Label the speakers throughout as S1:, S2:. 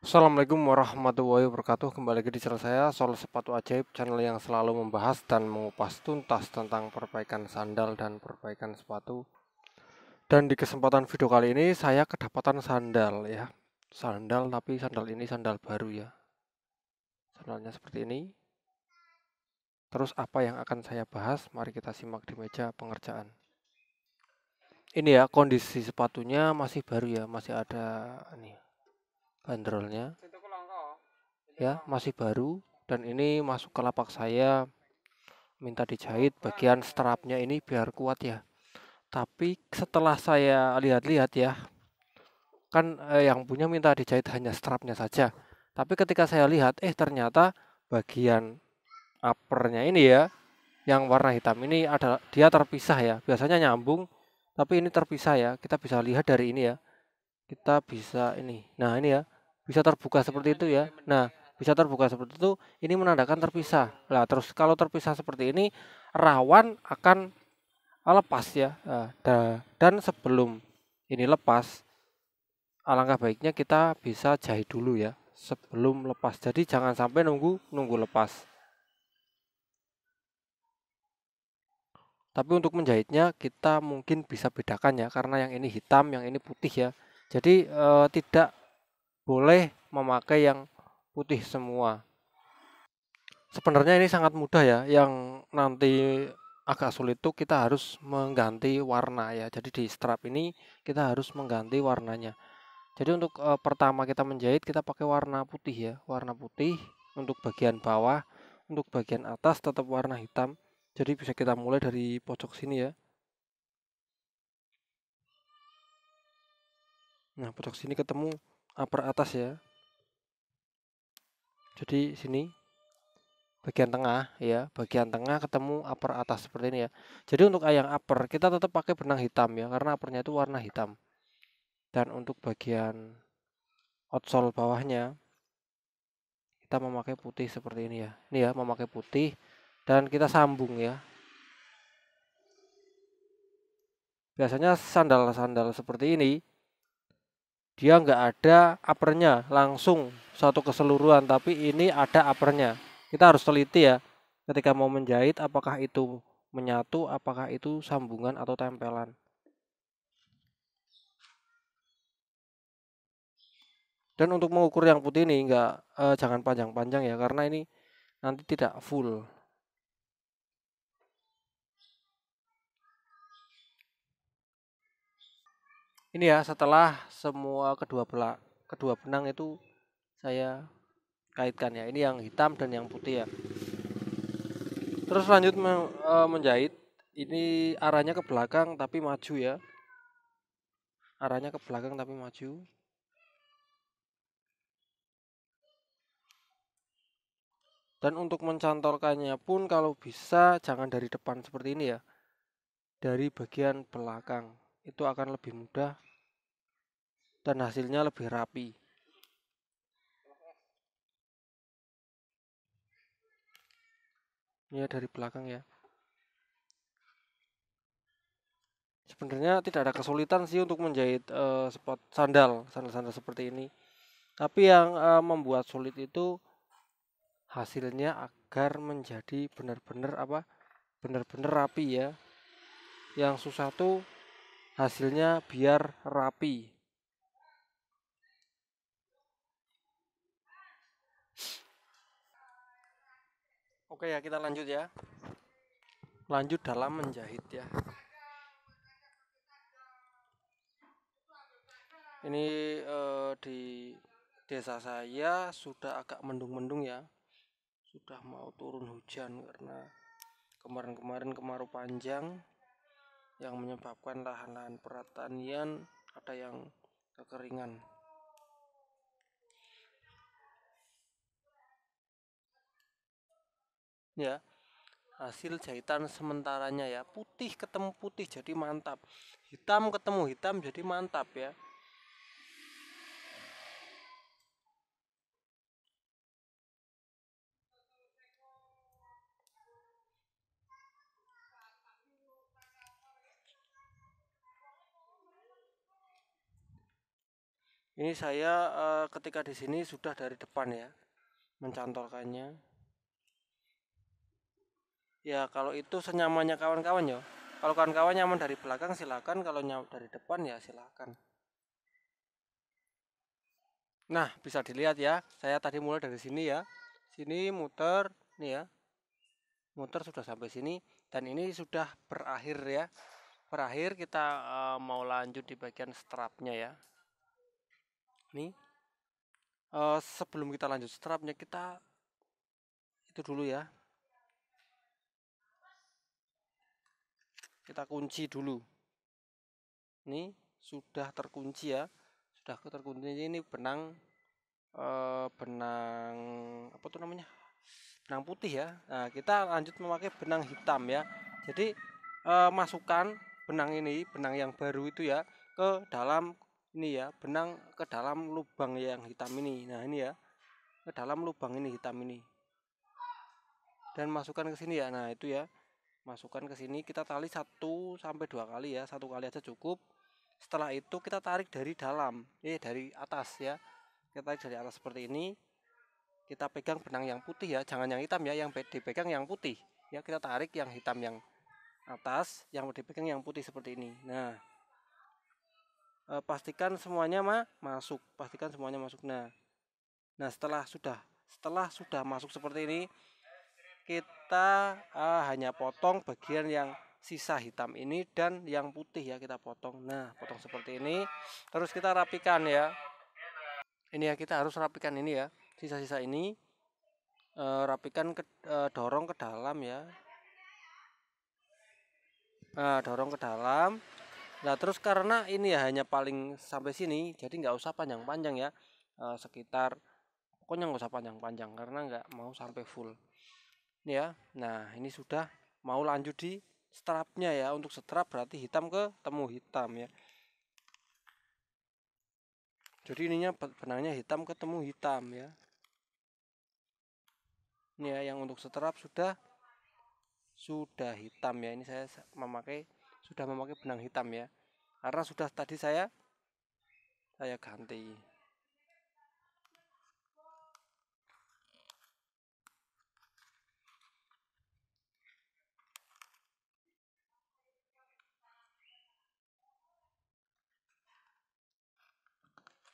S1: Assalamualaikum warahmatullahi wabarakatuh. Kembali lagi di channel saya, Sol Sepatu Ajaib, channel yang selalu membahas dan mengupas tuntas tentang perbaikan sandal dan perbaikan sepatu. Dan di kesempatan video kali ini saya kedapatan sandal ya. Sandal, tapi sandal ini sandal baru ya. Sandalnya seperti ini. Terus apa yang akan saya bahas? Mari kita simak di meja pengerjaan. Ini ya, kondisi sepatunya masih baru ya, masih ada nih bandrolnya ya, masih baru. Dan ini masuk ke lapak saya, minta dijahit bagian strapnya ini biar kuat ya. Tapi setelah saya lihat-lihat ya, kan yang punya minta dijahit hanya strapnya saja. Tapi ketika saya lihat, ternyata bagian uppernya ini ya, yang warna hitam ini ada dia terpisah ya. Biasanya nyambung, tapi ini terpisah ya. Kita bisa lihat dari ini ya. Kita bisa ini. Nah ini ya, bisa terbuka seperti itu ya. Nah bisa terbuka seperti itu. Ini menandakan terpisah. Nah terus kalau terpisah seperti ini, rawan akan lepas ya. Dan sebelum ini lepas, alangkah baiknya kita bisa jahit dulu ya sebelum lepas. Jadi jangan sampai nunggu lepas. Tapi untuk menjahitnya kita mungkin bisa bedakan ya, karena yang ini hitam, yang ini putih ya. Jadi tidak boleh memakai yang putih semua. Sebenarnya ini sangat mudah ya. Yang nanti agak sulit tuh kita harus mengganti warna ya. Jadi di strap ini kita harus mengganti warnanya. Jadi untuk pertama kita menjahit, kita pakai warna putih ya, warna putih untuk bagian bawah, untuk bagian atas tetap warna hitam. Jadi bisa kita mulai dari pojok sini ya. Nah, pojok sini ketemu upper atas ya. Jadi sini bagian tengah ya, bagian tengah ketemu upper atas seperti ini ya. Jadi untuk yang upper kita tetap pakai benang hitam ya, karena uppernya itu warna hitam. Dan untuk bagian outsole bawahnya kita memakai putih seperti ini ya. Ini ya, memakai putih dan kita sambung ya. Biasanya sandal-sandal seperti ini dia nggak ada uppernya langsung satu keseluruhan, tapi ini ada uppernya. Kita harus teliti ya ketika mau menjahit, apakah itu menyatu, apakah itu sambungan atau tempelan. Dan untuk mengukur yang putih ini nggak jangan panjang-panjang ya, karena ini nanti tidak full. Ini ya, setelah semua kedua benang itu saya kaitkan ya. Ini yang hitam dan yang putih ya. Terus lanjut menjahit. Ini arahnya ke belakang tapi maju ya. Arahnya ke belakang tapi maju. Dan untuk mencantolkannya pun kalau bisa jangan dari depan seperti ini ya. Dari bagian belakang. Itu akan lebih mudah dan hasilnya lebih rapi. Ini ya dari belakang ya. Sebenarnya tidak ada kesulitan sih untuk menjahit sandal seperti ini. Tapi yang membuat sulit itu hasilnya agar menjadi benar-benar benar-benar rapi ya. Yang susah tuh hasilnya biar rapi. Oke ya, kita lanjut ya. Lanjut dalam menjahit ya. Ini di desa saya sudah agak mendung-mendung ya. Sudah mau turun hujan karena kemarin-kemarin kemarau panjang yang menyebabkan lahan-lahan pertanian ada yang kekeringan. Ya, hasil jahitan sementaranya ya, putih ketemu putih jadi mantap, hitam ketemu hitam jadi mantap ya. Ini saya ketika di sini sudah dari depan ya, mencantolkannya. Ya kalau itu senyamannya kawan-kawan ya. Kalau kawan-kawan nyaman dari belakang silakan, kalau nyaman dari depan ya silakan. Nah, bisa dilihat ya, saya tadi mulai dari sini ya. Sini muter, nih ya. Muter sudah sampai sini dan ini sudah berakhir ya. Berakhir kita mau lanjut di bagian strapnya ya. Nih. Sebelum kita lanjut strapnya kita itu dulu ya. Kita kunci dulu. Ini sudah terkunci ya. Sudah terkunci, ini benang benang apa tuh namanya, benang putih ya. Nah kita lanjut memakai benang hitam ya. Jadi masukkan benang ini, benang yang baru itu ya, ke dalam ini ya, benang ke dalam lubang yang hitam ini. Nah ini ya, ke dalam lubang ini hitam ini, dan masukkan ke sini ya. Nah itu ya, masukkan ke sini, kita tali 1 sampai 2 kali ya, 1 kali aja cukup. Setelah itu kita tarik dari dalam, dari atas ya. Kita tarik dari atas seperti ini. Kita pegang benang yang putih ya, jangan yang hitam ya, yang dipegang yang putih ya. Kita tarik yang hitam yang atas, yang dipegang yang putih seperti ini. Nah pastikan semuanya masuk, pastikan semuanya masuk. Nah setelah sudah masuk seperti ini, kita hanya potong bagian yang sisa hitam ini dan yang putih ya, kita potong. Nah potong seperti ini, terus kita rapikan ya. Ini ya, kita harus rapikan ini ya, sisa-sisa ini rapikan dorong ke dalam ya. Nah dorong ke dalam. Nah terus karena ini ya hanya paling sampai sini, jadi nggak usah panjang-panjang ya, sekitar pokoknya nggak usah panjang-panjang karena nggak mau sampai full ini ya. Nah ini sudah mau lanjut di strapnya ya. Untuk strap berarti hitam ketemu hitam ya, jadi ininya benangnya hitam ketemu hitam ya. Ini ya, yang untuk strap sudah hitam ya. Ini saya sudah memakai benang hitam ya, karena sudah tadi saya ganti.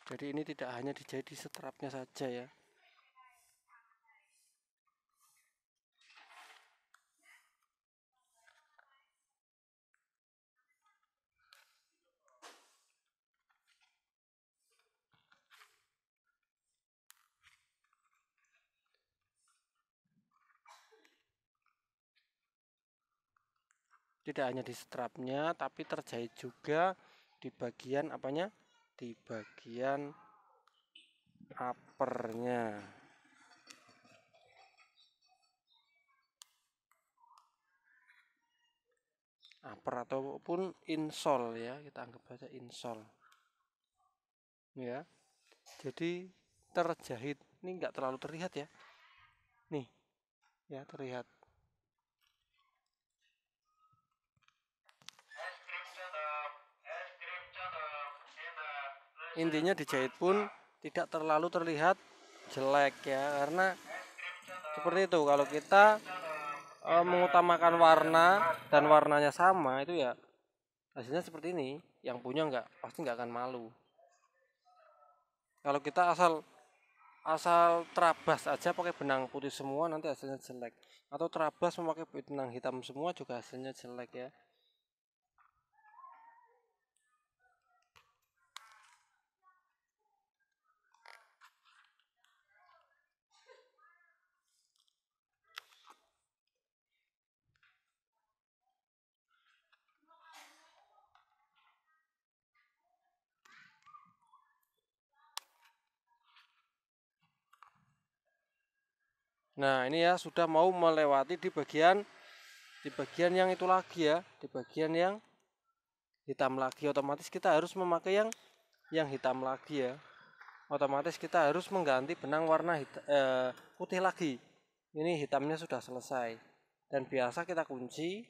S1: Jadi ini tidak hanya dijahit di strapnya saja ya. Tidak hanya di strapnya, tapi terjahit juga di bagian apanya, di bagian uppernya, upper ataupun insole ya, kita anggap saja insole ya. Jadi terjahit, ini enggak terlalu terlihat ya, nih ya, terlihat. Intinya dijahit pun tidak terlalu terlihat jelek ya, karena seperti itu, kalau kita mengutamakan warna dan warnanya sama, itu ya hasilnya seperti ini. Yang punya pasti nggak akan malu. Kalau kita asal terabas aja pakai benang putih semua, nanti hasilnya jelek. Atau terabas memakai benang hitam semua juga hasilnya jelek ya. Nah ini ya, sudah mau melewati di bagian yang itu lagi ya, di bagian yang hitam lagi. Otomatis kita harus memakai yang hitam lagi ya. Otomatis kita harus mengganti benang warna putih lagi. Ini hitamnya sudah selesai, dan biasa kita kunci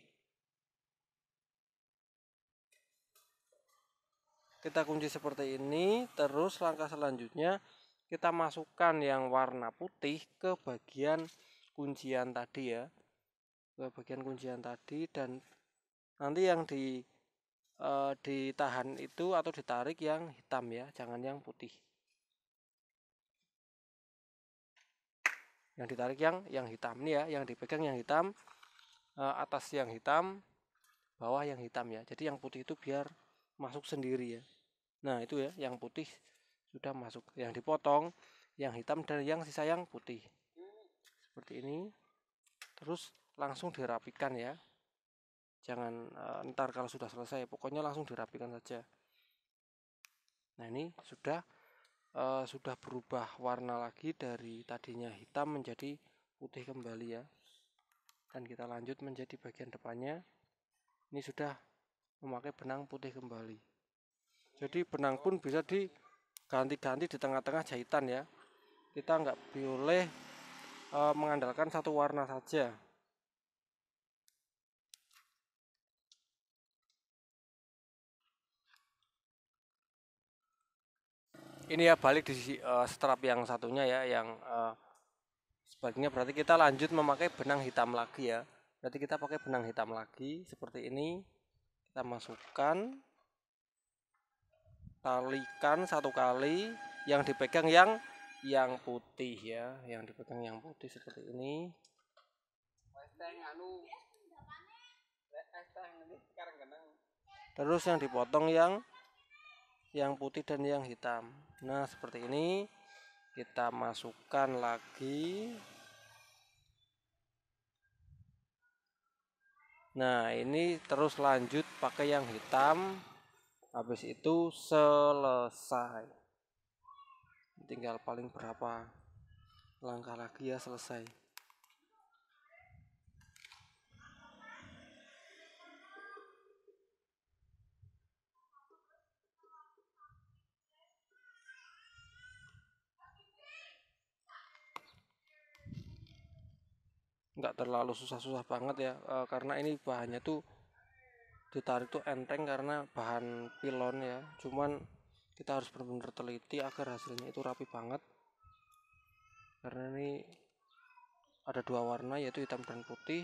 S1: kita kunci seperti ini. Terus langkah selanjutnya kita masukkan yang warna putih ke bagian kuncian tadi ya, ke bagian kuncian tadi, dan nanti yang ditahan itu atau ditarik yang hitam ya, jangan yang putih. Yang ditarik yang hitam nih ya, yang dipegang yang hitam, atas yang hitam, bawah yang hitam ya. Jadi yang putih itu biar masuk sendiri ya. Nah itu ya, yang putih sudah masuk, yang dipotong yang hitam dan yang sisa yang putih seperti ini. Terus langsung dirapikan ya, jangan ntar kalau sudah selesai, pokoknya langsung dirapikan saja. Nah ini sudah berubah warna lagi, dari tadinya hitam menjadi putih kembali ya. Dan kita lanjut menjadi bagian depannya. Ini sudah memakai benang putih kembali. Jadi benang pun bisa diganti-ganti di tengah-tengah jahitan ya. Kita nggak boleh mengandalkan satu warna saja. Ini ya balik di strap yang satunya ya, yang sebaliknya, berarti kita lanjut memakai benang hitam lagi ya. Berarti kita pakai benang hitam lagi seperti ini. Kita masukkan, talikan satu kali, yang dipegang yang putih ya, yang dipegang yang putih seperti ini. Terus yang dipotong yang putih dan yang hitam. Nah seperti ini, kita masukkan lagi. Nah ini terus lanjut pakai yang hitam. Habis itu selesai. Tinggal paling berapa langkah lagi ya selesai. Nggak terlalu susah-susah banget ya, karena ini bahannya tuh ditarik tuh enteng karena bahan pilon ya. Cuman kita harus benar-benar teliti agar hasilnya itu rapi banget, karena ini ada dua warna yaitu hitam dan putih.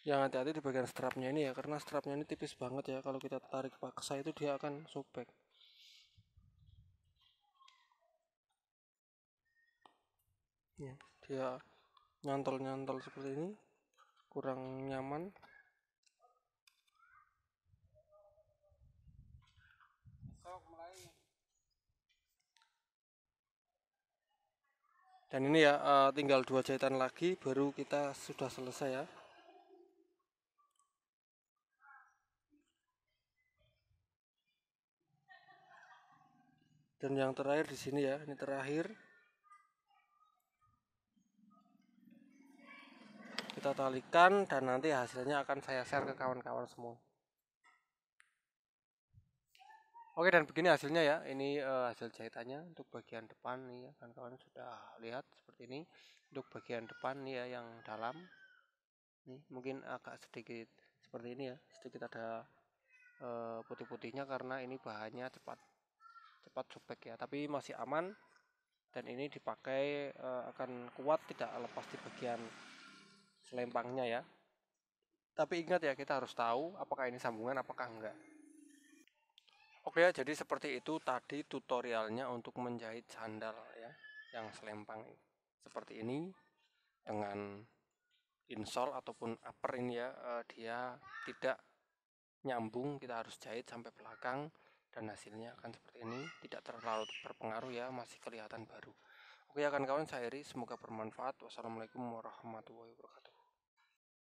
S1: Yang hati-hati di bagian strapnya ini ya, karena strapnya ini tipis banget ya, kalau kita tarik paksa itu dia akan sobek ya. Dia nyantol-nyantol seperti ini, kurang nyaman. Dan ini ya, tinggal 2 jahitan lagi baru kita sudah selesai ya. Dan yang terakhir di sini ya, ini terakhir. Kita talikan dan nanti hasilnya akan saya share ke kawan-kawan semua. Oke, dan begini hasilnya ya. Ini hasil jahitannya untuk bagian depan nih ya, kawan-kawan sudah lihat seperti ini. Untuk bagian depan nih ya, yang dalam nih mungkin agak sedikit seperti ini ya, sedikit ada putih-putihnya karena ini bahannya cepat sobek ya, tapi masih aman. Dan ini dipakai akan kuat, tidak lepas di bagian selempangnya ya. Tapi ingat ya, kita harus tahu apakah ini sambungan apakah enggak. Oke ya, jadi seperti itu tadi tutorialnya untuk menjahit sandal ya, yang selempang seperti ini dengan insole ataupun upper ini ya, dia tidak nyambung, kita harus jahit sampai belakang dan hasilnya akan seperti ini, tidak terlalu berpengaruh ya, masih kelihatan baru. Oke ya kawan-kawan, saya Eri, semoga bermanfaat. Wassalamualaikum warahmatullahi wabarakatuh.